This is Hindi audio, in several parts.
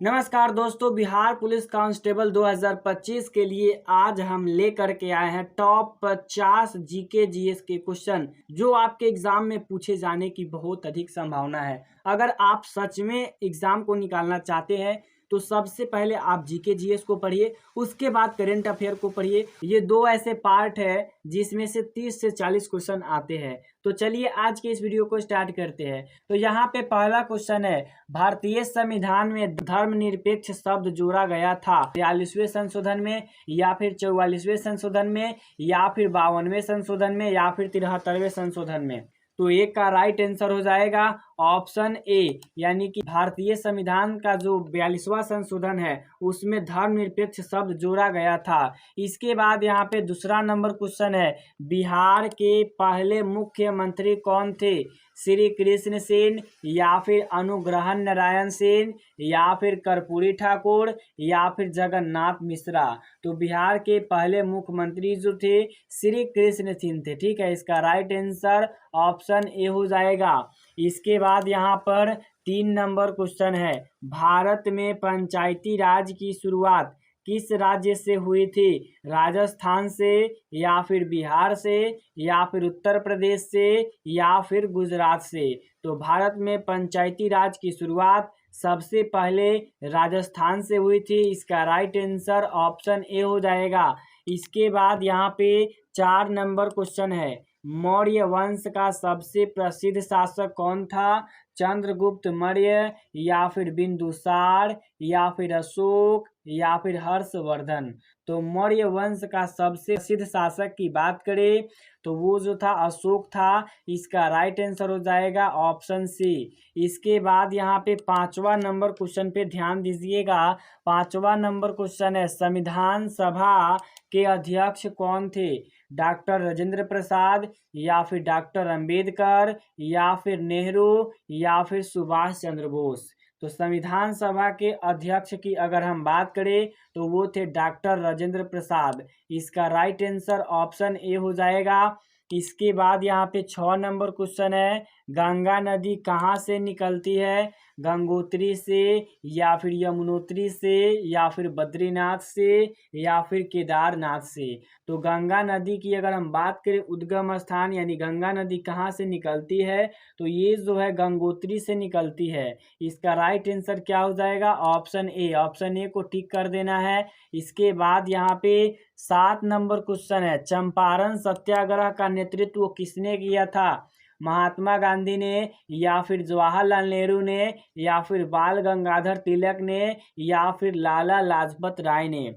नमस्कार दोस्तों, बिहार पुलिस कांस्टेबल 2025 के लिए आज हम लेकर के आए हैं टॉप 50 जीके जीएस के क्वेश्चन जो आपके एग्जाम में पूछे जाने की बहुत अधिक संभावना है। अगर आप सच में एग्जाम को निकालना चाहते हैं तो सबसे पहले आप जीके जीएस को पढ़िए, उसके बाद करंट अफेयर को पढ़िए। ये दो ऐसे पार्ट है जिसमें से 30 से 40 क्वेश्चन आते हैं। तो चलिए आज के इस वीडियो को स्टार्ट करते हैं। तो यहाँ पे पहला क्वेश्चन है, भारतीय संविधान में धर्मनिरपेक्ष शब्द जोड़ा गया था 42वें संशोधन में, या फिर 44वें संशोधन में, या फिर 52वें संशोधन में, या फिर 73वें संशोधन में। तो एक का राइट आंसर हो जाएगा ऑप्शन ए, यानी कि भारतीय संविधान का जो 42वां संशोधन है उसमें धर्मनिरपेक्ष शब्द जोड़ा गया था। इसके बाद यहाँ पे दूसरा नंबर क्वेश्चन है, बिहार के पहले मुख्यमंत्री कौन थे? श्री कृष्ण सेन, या फिर अनुग्रह नारायण सेन, या फिर कर्पूरी ठाकुर, या फिर जगन्नाथ मिश्रा। तो बिहार के पहले मुख्यमंत्री जो थे श्री कृष्ण सेन थे। ठीक है, इसका राइट आंसर ऑप्शन ए हो जाएगा। इसके बाद यहाँ पर 3 नंबर क्वेश्चन है, भारत में पंचायती राज की शुरुआत किस राज्य से हुई थी? राजस्थान से, या फिर बिहार से, या फिर उत्तर प्रदेश से, या फिर गुजरात से। तो भारत में पंचायती राज की शुरुआत सबसे पहले राजस्थान से हुई थी। इसका राइट आंसर ऑप्शन ए हो जाएगा। इसके बाद यहाँ पे 4 नंबर क्वेश्चन है, मौर्य वंश का सबसे प्रसिद्ध शासक कौन था? चंद्रगुप्त मौर्य, या फिर बिंदुसार, या फिर अशोक, या फिर हर्षवर्धन। तो मौर्य वंश का सबसे प्रसिद्ध शासक की बात करें तो वो जो था अशोक था। इसका राइट आंसर हो जाएगा ऑप्शन सी। इसके बाद यहाँ पे 5वां नंबर क्वेश्चन पे ध्यान दीजिएगा। 5वां नंबर क्वेश्चन है, संविधान सभा के अध्यक्ष कौन थे? डॉक्टर राजेंद्र प्रसाद, या फिर डॉक्टर अंबेडकर, या फिर नेहरू, या फिर सुभाष चंद्र बोस। तो संविधान सभा के अध्यक्ष की अगर हम बात करें तो वो थे डॉक्टर राजेंद्र प्रसाद। इसका राइट आंसर ऑप्शन ए हो जाएगा। इसके बाद यहाँ पे 6 नंबर क्वेश्चन है, गंगा नदी कहाँ से निकलती है? गंगोत्री से, या फिर यमुनोत्री से, या फिर बद्रीनाथ से, या फिर केदारनाथ से। तो गंगा नदी की अगर हम बात करें उद्गम स्थान यानी गंगा नदी कहाँ से निकलती है तो ये जो है गंगोत्री से निकलती है। इसका राइट आंसर क्या हो जाएगा? Option A. ऑप्शन ए को टिक कर देना है। इसके बाद यहाँ पे 7 नंबर क्वेश्चन है, चंपारण सत्याग्रह का नेतृत्व किसने किया था? महात्मा गांधी ने, या फिर जवाहरलाल नेहरू ने, या फिर बाल गंगाधर तिलक ने, या फिर लाला लाजपत राय ने।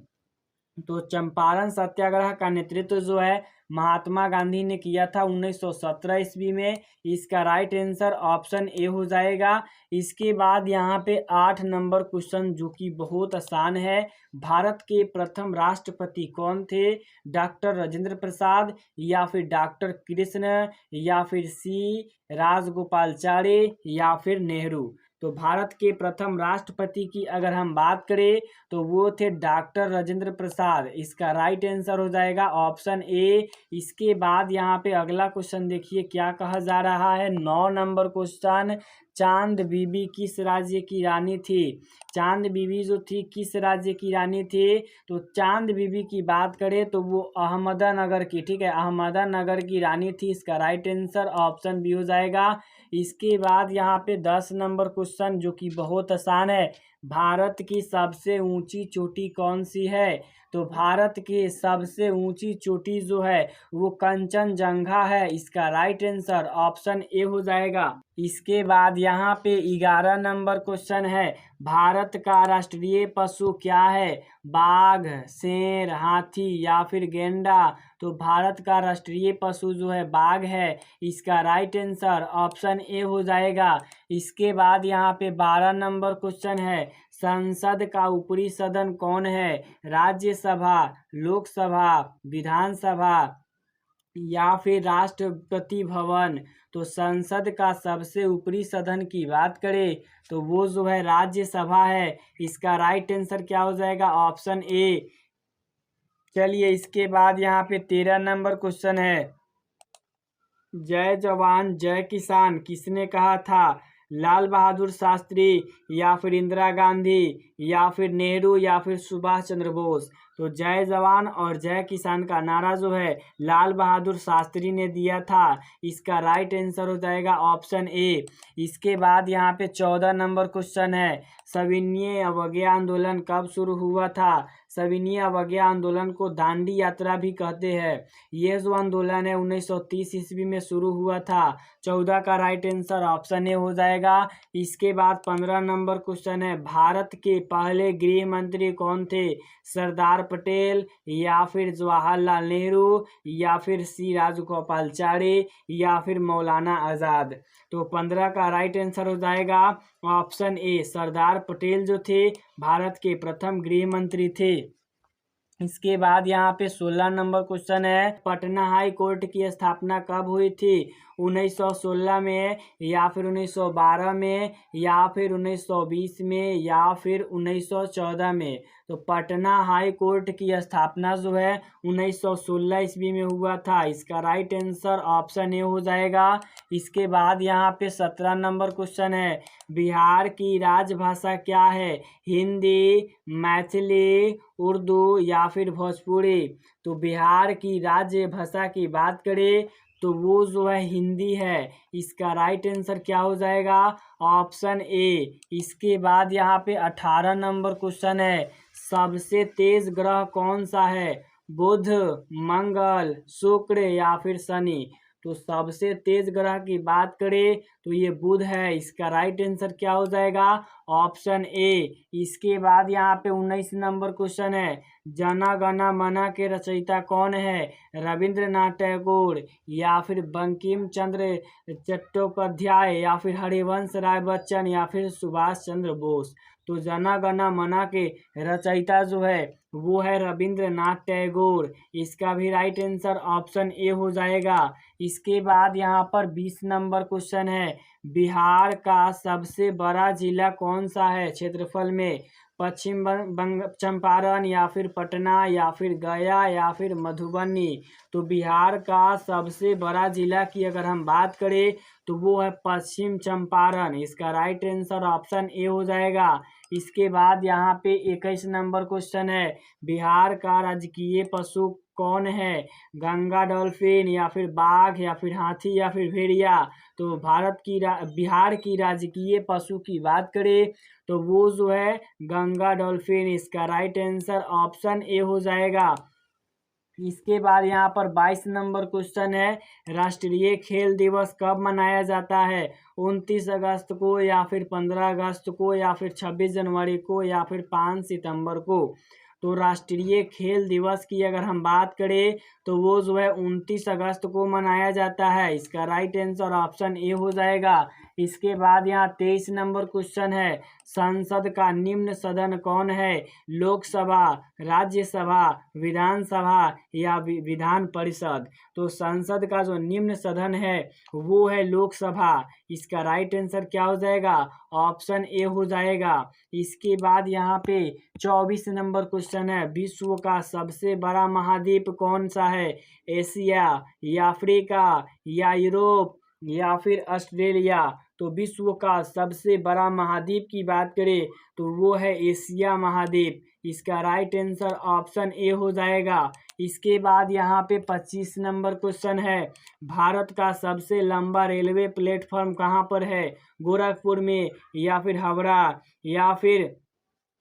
तो चंपारण सत्याग्रह का नेतृत्व जो है महात्मा गांधी ने किया था 1917 ईस्वी में। इसका राइट आंसर ऑप्शन ए हो जाएगा। इसके बाद यहाँ पे 8 नंबर क्वेश्चन जो कि बहुत आसान है, भारत के प्रथम राष्ट्रपति कौन थे? डॉक्टर राजेंद्र प्रसाद, या फिर डॉक्टर कृष्ण, या फिर सी राजगोपालाचारी, या फिर नेहरू। तो भारत के प्रथम राष्ट्रपति की अगर हम बात करें तो वो थे डॉक्टर राजेंद्र प्रसाद। इसका राइट आंसर हो जाएगा ऑप्शन ए। इसके बाद यहाँ पे अगला क्वेश्चन देखिए क्या कहा जा रहा है। 9 नंबर क्वेश्चन, चांद बीबी किस राज्य की रानी थी? चांद बीबी जो थी किस राज्य की रानी थी? तो चांद बीबी की बात करें तो वो अहमदनगर की, ठीक है, अहमदनगर की रानी थी। इसका राइट आंसर ऑप्शन बी हो जाएगा। इसके बाद यहाँ पे 10 नंबर क्वेश्चन जो कि बहुत आसान है, भारत की सबसे ऊंची चोटी कौन सी है? तो भारत की सबसे ऊंची चोटी जो है वो कंचनजंगा है। इसका राइट आंसर ऑप्शन ए हो जाएगा। इसके बाद यहाँ पे 11 नंबर क्वेश्चन है, भारत का राष्ट्रीय पशु क्या है? बाघ, शेर, हाथी, या फिर गेंडा। तो भारत का राष्ट्रीय पशु जो है बाघ है। इसका राइट आंसर ऑप्शन ए हो जाएगा। इसके बाद यहाँ पे 12 नंबर क्वेश्चन है, संसद का ऊपरी सदन कौन है? राज्यसभा, लोकसभा, विधानसभा, या फिर राष्ट्रपति भवन। तो संसद का सबसे ऊपरी सदन की बात करें तो वो जो है राज्यसभा है। इसका राइट आंसर क्या हो जाएगा? Option A. चलिए इसके बाद यहाँ पे 13 नंबर क्वेश्चन है, जय जवान जय किसान किसने कहा था? लाल बहादुर शास्त्री या फिर इंदिरा गांधी या फिर नेहरू या फिर सुभाष चंद्र बोस। तो जय जवान और जय किसान का नारा जो है लाल बहादुर शास्त्री ने दिया था। इसका राइट आंसर हो जाएगा ऑप्शन ए। इसके बाद यहाँ पे 14 नंबर क्वेश्चन है, सविनय अवज्ञा आंदोलन कब शुरू हुआ था? सविनय अवज्ञा आंदोलन को दांडी यात्रा भी कहते हैं। यह जो आंदोलन है 1930 ईस्वी में शुरू हुआ था। 14 का राइट आंसर ऑप्शन ए हो जाएगा। इसके बाद 15 नंबर क्वेश्चन है, भारत के पहले गृह मंत्री कौन थे? सरदार पटेल या फिर जवाहरलाल नेहरू या फिर सी राजगोपालाचारी या फिर मौलाना आज़ाद। तो 15 का राइट आंसर हो जाएगा ऑप्शन ए, सरदार पटेल जो थे भारत के प्रथम गृह मंत्री थे। इसके बाद यहाँ पे 16 नंबर क्वेश्चन है, पटना हाई कोर्ट की स्थापना कब हुई थी? 1916 में या फिर 1912 में या फिर 1920 में या फिर 1914 में। तो पटना हाई कोर्ट की स्थापना जो है 1916 ईस्वी में हुआ था। इसका राइट आंसर ऑप्शन ए हो जाएगा। इसके बाद यहाँ पे 17 नंबर क्वेश्चन है, बिहार की राजभाषा क्या है? हिंदी, मैथिली, उर्दू या फिर भोजपुरी। तो बिहार की राज्य भाषा की बात करें तो वो जो है हिंदी है। इसका राइट आंसर क्या हो जाएगा? Option A. इसके बाद यहाँ पे 18 नंबर क्वेश्चन है, सबसे तेज ग्रह कौन सा है? बुध, मंगल, शुक्र या फिर शनि। तो सबसे तेज ग्रह की बात करें तो ये बुध है। इसका राइट आंसर क्या हो जाएगा? Option A. इसके बाद यहाँ पे 19 नंबर क्वेश्चन है, जन गण मन के रचयिता कौन है? रविंद्रनाथ टैगोर या फिर बंकिम चंद्र चट्टोपाध्याय या फिर हरिवंश राय बच्चन या फिर सुभाष चंद्र बोस। तो जन गण मन के रचयिता जो है वो है रविंद्रनाथ टैगोर। इसका भी राइट आंसर ऑप्शन ए हो जाएगा। इसके बाद यहाँ पर 20 नंबर क्वेश्चन है, बिहार का सबसे बड़ा जिला कौन सा है क्षेत्रफल में? पश्चिम चंपारण या फिर पटना या फिर गया या फिर मधुबनी। तो बिहार का सबसे बड़ा जिला की अगर हम बात करें तो वो है पश्चिम चंपारण। इसका राइट आंसर ऑप्शन ए हो जाएगा। इसके बाद यहाँ पे 21 नंबर क्वेश्चन है, बिहार का राजकीय पशु कौन है? गंगा डॉल्फिन या फिर बाघ या फिर हाथी या फिर भेड़िया। तो बिहार की राजकीय पशु की बात करें तो वो जो है गंगा डॉल्फिन। इसका राइट आंसर ऑप्शन ए हो जाएगा। इसके बाद यहाँ पर 22 नंबर क्वेश्चन है, राष्ट्रीय खेल दिवस कब मनाया जाता है? 29 अगस्त को या फिर 15 अगस्त को या फिर 26 जनवरी को या फिर 5 सितंबर को। तो राष्ट्रीय खेल दिवस की अगर हम बात करें तो वो जो है 29 अगस्त को मनाया जाता है। इसका राइट आंसर ऑप्शन ए हो जाएगा। इसके बाद यहाँ 23 नंबर क्वेश्चन है, संसद का निम्न सदन कौन है? लोकसभा, राज्यसभा, विधानसभा या विधान परिषद। तो संसद का जो निम्न सदन है वो है लोकसभा। इसका राइट आंसर क्या हो जाएगा? ऑप्शन ए हो जाएगा। इसके बाद यहाँ पे 24 नंबर क्वेश्चन है, विश्व का सबसे बड़ा महाद्वीप कौन सा है? एशिया या अफ्रीका या यूरोप या फिर ऑस्ट्रेलिया। तो विश्व का सबसे बड़ा महाद्वीप की बात करें तो वो है एशिया महाद्वीप। इसका राइट आंसर ऑप्शन ए हो जाएगा। इसके बाद यहाँ पे 25 नंबर क्वेश्चन है, भारत का सबसे लंबा रेलवे प्लेटफॉर्म कहाँ पर है? गोरखपुर में या फिर हावड़ा या फिर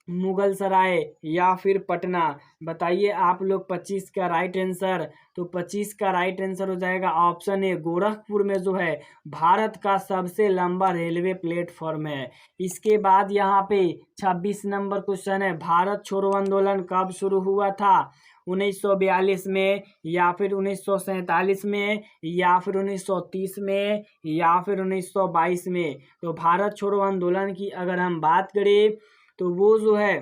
मुगल सराय या फिर पटना। बताइए आप लोग 25 का राइट आंसर। तो 25 का राइट आंसर हो जाएगा ऑप्शन ए, गोरखपुर में जो है भारत का सबसे लंबा रेलवे प्लेटफॉर्म है। इसके बाद यहाँ पे 26 नंबर क्वेश्चन है, भारत छोड़ो आंदोलन कब शुरू हुआ था? 1942 में या फिर 1947 में या फिर 1930 में या फिर 1922 में। तो भारत छोड़ो आंदोलन की अगर हम बात करें तो वो जो है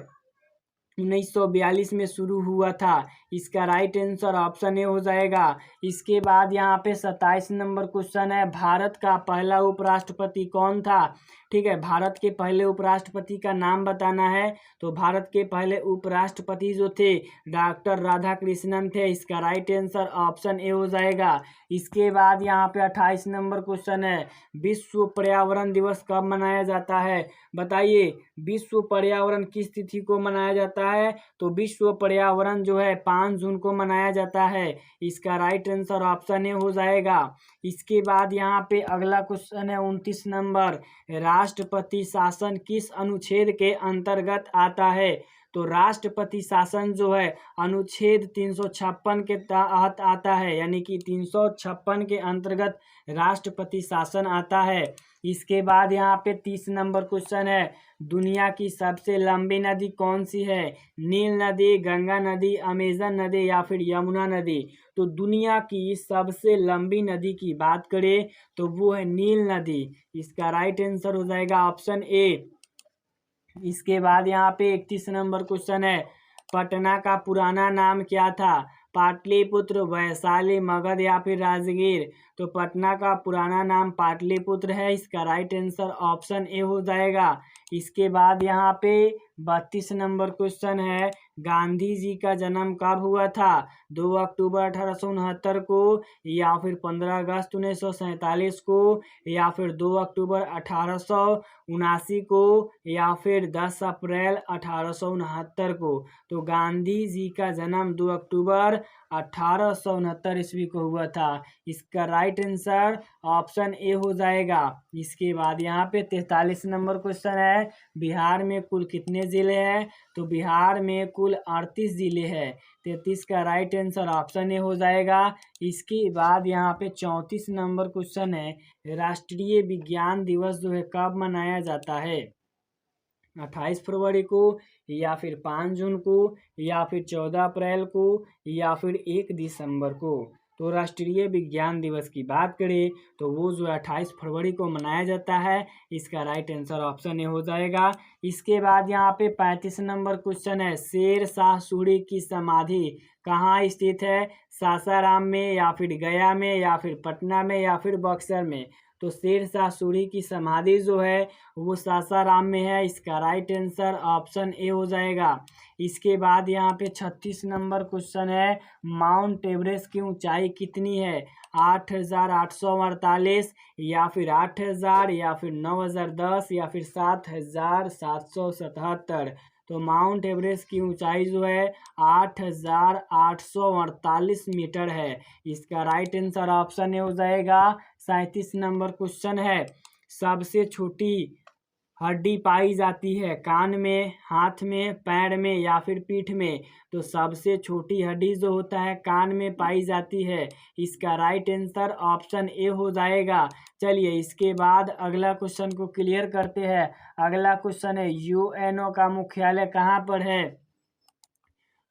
1942 में शुरू हुआ था। इसका राइट आंसर ऑप्शन ए हो जाएगा। इसके बाद यहाँ पे 27 नंबर क्वेश्चन है, भारत का पहला उपराष्ट्रपति कौन था? ठीक है, भारत के पहले उपराष्ट्रपति का नाम बताना है। तो भारत के पहले उपराष्ट्रपति जो थे डॉक्टर राधाकृष्णन थे। इसका राइट आंसर ऑप्शन ए हो जाएगा। इसके बाद यहाँ पे 28 नंबर क्वेश्चन है, विश्व पर्यावरण दिवस कब मनाया जाता है? बताइए, विश्व पर्यावरण किस तिथि को मनाया जाता है? तो विश्व पर्यावरण जो है 5 जून को मनाया जाता है। इसका राइट आंसर ऑप्शन ए हो जाएगा। इसके बाद यहाँ पे अगला क्वेश्चन है 29 नंबर, राष्ट्रपति शासन किस अनुच्छेद के अंतर्गत आता है? तो राष्ट्रपति शासन जो है अनुच्छेद 356 के तहत आता है, यानी कि 356 के अंतर्गत राष्ट्रपति शासन आता है। इसके बाद यहाँ पे 30 नंबर क्वेश्चन है, दुनिया की सबसे लंबी नदी कौन सी है? नील नदी, गंगा नदी, अमेजन नदी या फिर यमुना नदी? तो दुनिया की सबसे लंबी नदी की बात करें तो वो है नील नदी। इसका राइट आंसर हो जाएगा ऑप्शन ए। इसके बाद यहाँ पे 31 नंबर क्वेश्चन है, पटना का पुराना नाम क्या था? पाटलिपुत्र, वैशाली, मगध या फिर राजगीर? तो पटना का पुराना नाम पाटलिपुत्र है। इसका राइट आंसर ऑप्शन ए हो जाएगा। इसके बाद यहाँ पे 32 नंबर क्वेश्चन है, गांधी जी का जन्म कब हुआ था? 2 अक्टूबर 1869 को या फिर 15 अगस्त 1947 को या फिर 2 अक्टूबर 1879 को या फिर 10 अप्रैल 1869 को? तो गांधी जी का जन्म 2 अक्टूबर 1869 ईस्वी को हुआ था। इसका राइट आंसर ऑप्शन ए हो जाएगा। इसके बाद यहाँ पे 43 नंबर क्वेश्चन है, बिहार में कुल कितने जिले हैं? तो बिहार में कुल 38 जिले हैं। 33 का राइट आंसर ऑप्शन ए हो जाएगा। इसके बाद यहाँ पे 34 नंबर क्वेश्चन है, राष्ट्रीय विज्ञान दिवस जो है कब मनाया जाता है? 28 फरवरी को या फिर 5 जून को या फिर 14 अप्रैल को या फिर 1 दिसंबर को? तो राष्ट्रीय विज्ञान दिवस की बात करें तो वो जो 28 फरवरी को मनाया जाता है। इसका राइट आंसर ऑप्शन ए हो जाएगा। इसके बाद यहाँ पे 35 नंबर क्वेश्चन है, शेर शाह सूरी की समाधि कहाँ स्थित है? सासाराम में या फिर गया में या फिर पटना में या फिर बक्सर में? तो शेर शाह सूरी की समाधि जो है वो सासाराम में है। इसका राइट आंसर ऑप्शन ए हो जाएगा। इसके बाद यहाँ पे 36 नंबर क्वेश्चन है, माउंट एवरेस्ट की ऊंचाई कितनी है? 8,848 या फिर 8,000 या फिर 9,010 या फिर 7,777? तो माउंट एवरेस्ट की ऊंचाई जो है 8,848 मीटर है। इसका राइट आंसर ऑप्शन ए हो जाएगा। 37 नंबर क्वेश्चन है, सबसे छोटी हड्डी पाई जाती है कान में, हाथ में, पैर में या फिर पीठ में? तो सबसे छोटी हड्डी जो होता है कान में पाई जाती है। इसका राइट आंसर ऑप्शन ए हो जाएगा। चलिए इसके बाद अगला क्वेश्चन को क्लियर करते हैं। अगला क्वेश्चन है, यूएनओ का मुख्यालय कहाँ पर है?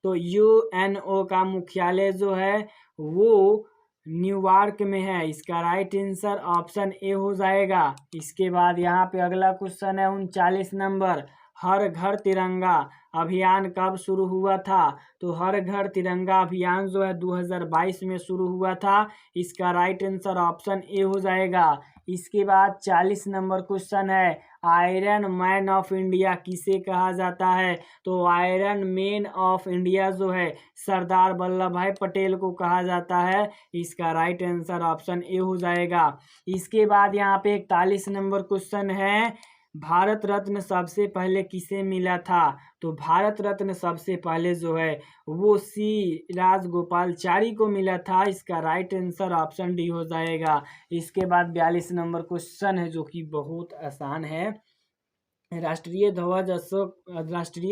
तो यूएनओ का मुख्यालय जो है वो न्यूयॉर्क में है। इसका राइट आंसर ऑप्शन ए हो जाएगा। इसके बाद यहाँ पे अगला क्वेश्चन है 39 नंबर, हर घर तिरंगा अभियान कब शुरू हुआ था? तो हर घर तिरंगा अभियान जो है 2022 में शुरू हुआ था। इसका राइट आंसर ऑप्शन ए हो जाएगा। इसके बाद 40 नंबर क्वेश्चन है, आयरन मैन ऑफ इंडिया किसे कहा जाता है? तो आयरन मैन ऑफ इंडिया जो है सरदार वल्लभ भाई पटेल को कहा जाता है। इसका राइट आंसर ऑप्शन ए हो जाएगा। इसके बाद यहाँ पे 41 नंबर क्वेश्चन है, भारत रत्न सबसे पहले किसे मिला था? तो भारत रत्न सबसे पहले जो है वो सी राजगोपालचारी को मिला था। इसका राइट आंसर ऑप्शन डी हो जाएगा। इसके बाद 42 नंबर क्वेश्चन है जो कि बहुत आसान है, राष्ट्रीय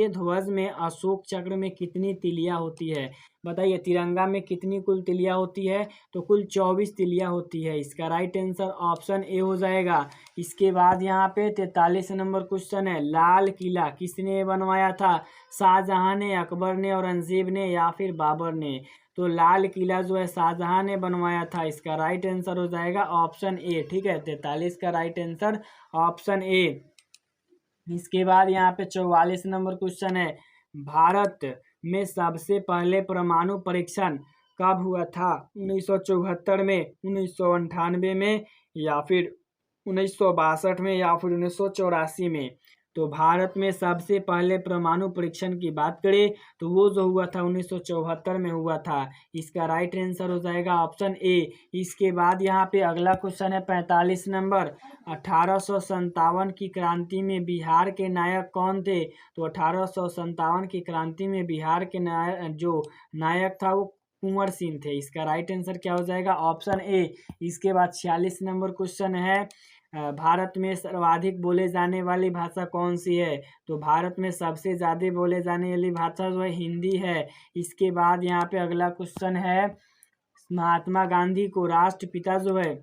ध्वज में अशोक चक्र में कितनी तिलियां होती है? बताइए, तिरंगा में कितनी कुल तिलियां होती है? तो कुल 24 तिलियां होती है। इसका राइट आंसर ऑप्शन ए हो जाएगा। इसके बाद यहाँ पे 43 नंबर क्वेश्चन है, लाल किला किसने बनवाया था? शाहजहां ने, अकबर ने, औरंगजेब ने या फिर बाबर ने? तो लाल किला जो है शाहजहां ने बनवाया था। इसका राइट आंसर हो जाएगा ऑप्शन ए। ठीक है, 43 का राइट आंसर ऑप्शन ए। इसके बाद यहाँ पे 44 नंबर क्वेश्चन है, भारत में सबसे पहले परमाणु परीक्षण कब हुआ था? 1974 में, 1998 में, या फिर 1962 में, या फिर 1984 में? तो भारत में सबसे पहले परमाणु परीक्षण की बात करें तो वो जो हुआ था 1974 में हुआ था। इसका राइट आंसर हो जाएगा ऑप्शन ए। इसके बाद यहाँ पे अगला क्वेश्चन है 45 नंबर। 1857 की क्रांति में बिहार के नायक कौन थे? तो 1857 की क्रांति में बिहार के नायक था वो कुंवर सिंह थे। इसका राइट आंसर क्या हो जाएगा? Option A. इसके बाद 46 नंबर क्वेश्चन है, भारत में सर्वाधिक बोले जाने वाली भाषा कौन सी है? तो भारत में सबसे ज़्यादा बोले जाने वाली भाषा जो है हिंदी है। इसके बाद यहाँ पे अगला क्वेश्चन है, महात्मा गांधी को राष्ट्रपिता जो है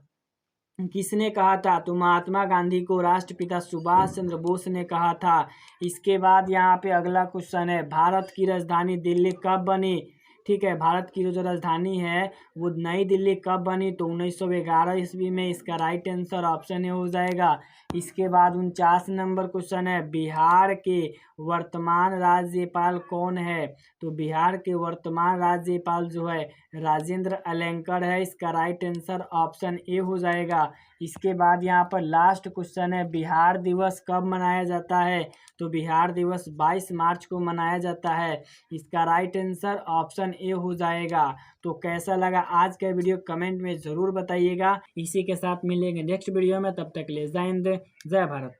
किसने कहा था? तो महात्मा गांधी को राष्ट्रपिता सुभाष चंद्र बोस ने कहा था। इसके बाद यहाँ पे अगला क्वेश्चन है, भारत की राजधानी दिल्ली कब बनी? ठीक है, भारत की जो राजधानी है वो नई दिल्ली कब बनी? तो 1911 ईस्वी में। इसका राइट आंसर ऑप्शन ए हो जाएगा। इसके बाद 49 नंबर क्वेश्चन है, बिहार के वर्तमान राज्यपाल कौन है? तो बिहार के वर्तमान राज्यपाल जो है राजेंद्र अलेंकर है। इसका राइट आंसर ऑप्शन ए हो जाएगा। इसके बाद यहाँ पर लास्ट क्वेश्चन है, बिहार दिवस कब मनाया जाता है? तो बिहार दिवस 22 मार्च को मनाया जाता है। इसका राइट आंसर ऑप्शन ए हो जाएगा। तो कैसा लगा आज का वीडियो कमेंट में ज़रूर बताइएगा। इसी के साथ मिलेंगे नेक्स्ट वीडियो में, तब तक के लिए जय हिंद, जय भारत।